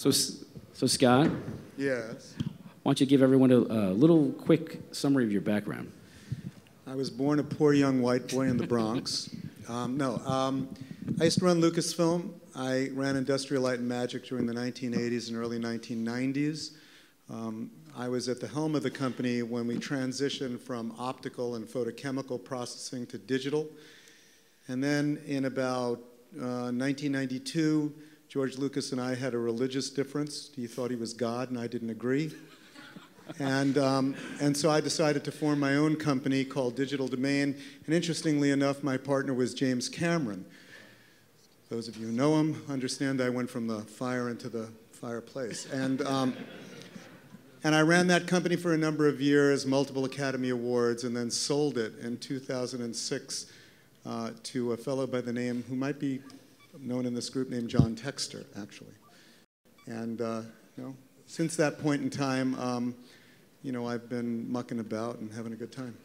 So Scott, Yes. why don't you give everyone a little quick summary of your background? I was born a poor young white boy in the Bronx. I used to run Lucasfilm. I ran Industrial Light and Magic during the 1980s and early 1990s. I was at the helm of the company when we transitioned from optical and photochemical processing to digital. And then in about 1992, George Lucas and I had a religious difference. He thought he was God, and I didn't agree. And so I decided to form my own company called Digital Domain. And interestingly enough, my partner was James Cameron. Those of you who know him understand I went from the fire into the fireplace. And I ran that company for a number of years, multiple Academy Awards, and then sold it in 2006 to a fellow by the name, who might be known in this group, named John Texter, actually. And since that point in time, I've been mucking about and having a good time.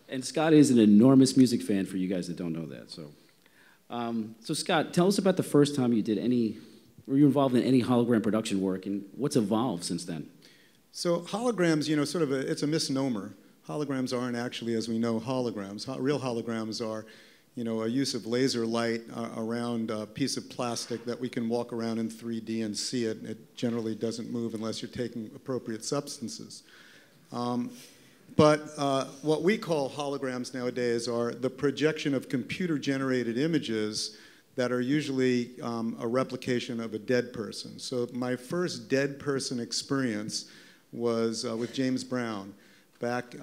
And Scott is an enormous music fan for you guys that don't know that. So Scott, tell us about the first time were you involved in any hologram production work, and what's evolved since then? So holograms, it's a misnomer. Holograms aren't actually, as we know, holograms. Real holograms are, a use of laser light around a piece of plastic that we can walk around in 3D and see it. It generally doesn't move unless you're taking appropriate substances. But what we call holograms nowadays are the projection of computer-generated images that are usually a replication of a dead person. So my first dead person experience was with James Brown, back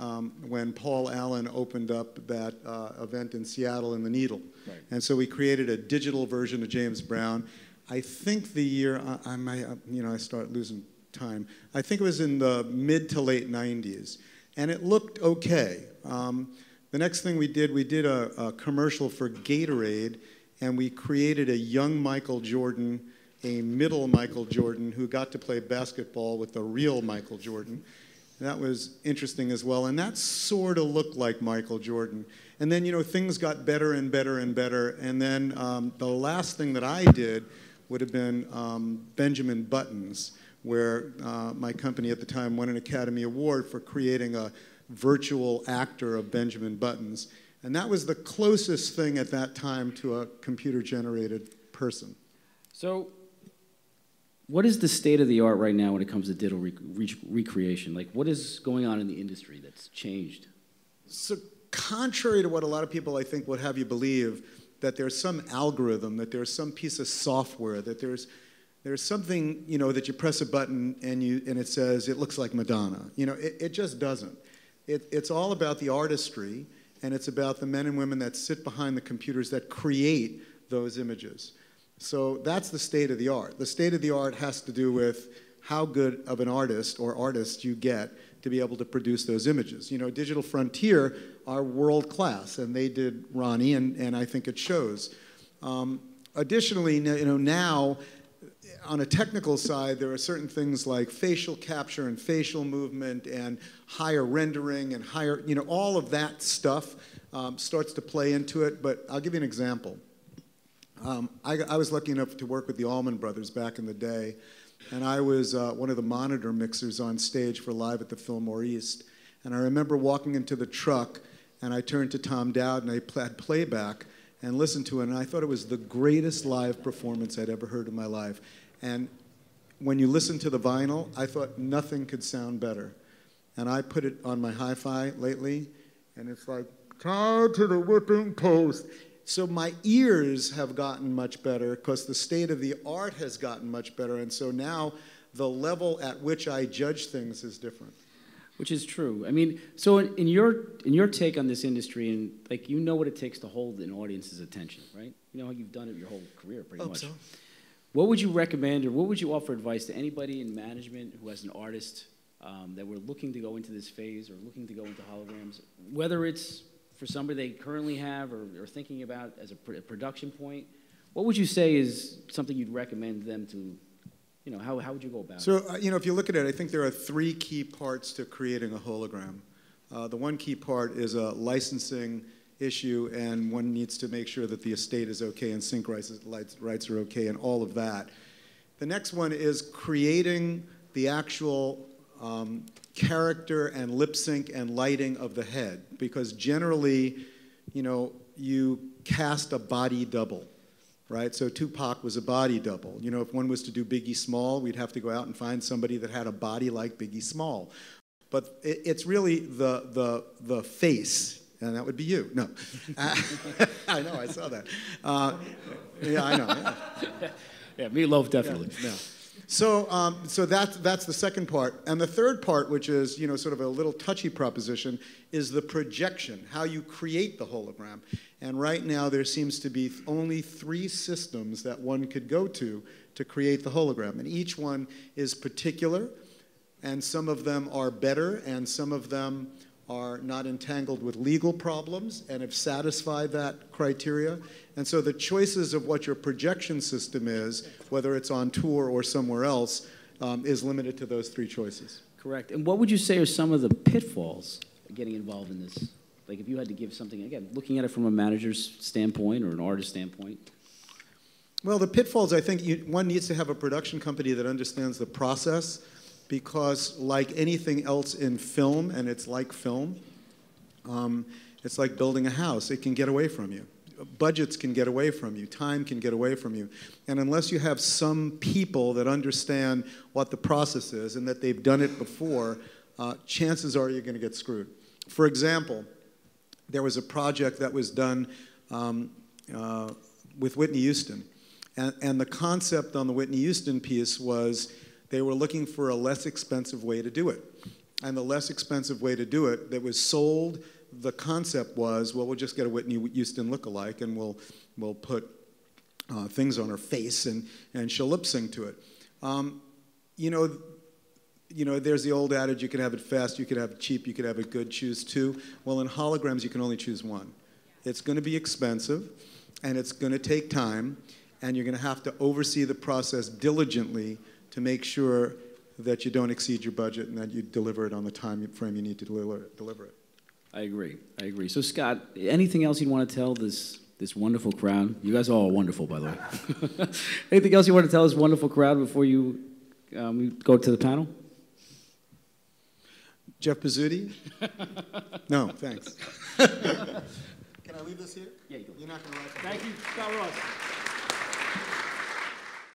when Paul Allen opened up that event in Seattle in the Needle. Right. And so we created a digital version of James Brown. I think the year, I start losing time. I think it was in the mid to late 90s. And it looked okay. The next thing we did a commercial for Gatorade, and we created a young Michael Jordan, a middle Michael Jordan, who got to play basketball with the real Michael Jordan. And that was interesting as well. And that sort of looked like Michael Jordan. And then, things got better and better and better. And then the last thing that I did would have been Benjamin Buttons, where my company at the time won an Academy Award for creating a virtual actor of Benjamin Buttons. And that was the closest thing at that time to a computer-generated person. So what is the state of the art right now when it comes to digital recreation? Like, what is going on in the industry that's changed? So contrary to what a lot of people, I think, would have you believe, that there's some algorithm, that there's some piece of software, that there's something, that you press a button and it says it looks like Madonna. It just doesn't. It's all about the artistry, and it's about the men and women that sit behind the computers that create those images. So that's the state of the art. The state of the art has to do with how good of an artist or artists you get to be able to produce those images. Digital Frontier are world class, and they did Ronnie, and I think it shows. Additionally, now, on a technical side, there are certain things like facial capture and facial movement and higher rendering and higher, all of that stuff starts to play into it. But I'll give you an example. I was lucky enough to work with the Allman Brothers back in the day, and I was one of the monitor mixers on stage for Live at the Fillmore East. And I remember walking into the truck, and I turned to Tom Dowd, and I had playback and listened to it, and I thought it was the greatest live performance I'd ever heard in my life. And when you listen to the vinyl, I thought nothing could sound better. And I put it on my hi-fi lately, and it's like, tied to the whipping post. So my ears have gotten much better because the state of the art has gotten much better. And so now the level at which I judge things is different. Which is true. I mean, so in your take on this industry, and like, what it takes to hold an audience's attention, right? You know how you've done it your whole career, pretty much. So. What would you recommend, or what would you offer advice to anybody in management who has an artist that we're looking to go into this phase or looking to go into holograms, whether it's for somebody they currently have or thinking about as a production point? What would you say is something you'd recommend them to, how would you go about it? So, if you look at it, I think there are 3 key parts to creating a hologram. The one key part is a licensing issue, and one needs to make sure that the estate is okay and sync rights are okay and all of that. The next one is creating the actual character and lip sync and lighting of the head, because generally, you know, you cast a body double, right? So Tupac was a body double. You know, if one was to do Biggie Small, we'd have to go out and find somebody that had a body like Biggie Small. But it's really the face. And that would be you. No. I know, I saw that. Yeah, I know. Yeah, yeah, Meatloaf, definitely. Yeah, no. So that's the second part. And the third part, which is, you know, sort of a little touchy proposition, is the projection, how you create the hologram. And right now there seems to be only 3 systems that one could go to create the hologram. And each one is particular, and some of them are better, and some of them are not entangled with legal problems and have satisfied that criteria. And so the choices of what your projection system is, whether it's on tour or somewhere else, is limited to those 3 choices. Correct. And what would you say are some of the pitfalls getting involved in this? Like if you had to give something, again, looking at it from a manager's standpoint or an artist's standpoint. Well, the pitfalls, I think one needs to have a production company that understands the process, because like anything else in film, and it's like film, it's like building a house. It can get away from you. Budgets can get away from you. Time can get away from you. And unless you have some people that understand what the process is and that they've done it before, chances are you're going to get screwed. For example, there was a project that was done with Whitney Houston. And the concept on the Whitney Houston piece was they were looking for a less expensive way to do it. And the less expensive way to do it that was sold, the concept was, well, we'll just get a Whitney Houston look-alike, and we'll put things on her face, and she'll lip sync to it. You know, there's the old adage, you can have it fast, you could have it cheap, you could have it good, choose 2. Well, in holograms, you can only choose 1. It's going to be expensive, and it's going to take time, and you're going to have to oversee the process diligently to make sure that you don't exceed your budget and that you deliver it on the time frame you need to deliver it. I agree. I agree. So, Scott, anything else you'd want to tell this wonderful crowd? You guys are all wonderful, by the way. Anything else you want to tell this wonderful crowd before you go to the panel? Jeff Pezzuti? No, thanks. Can I leave this here? Yeah, you go. You're not going to write. Thank you, Scott Ross.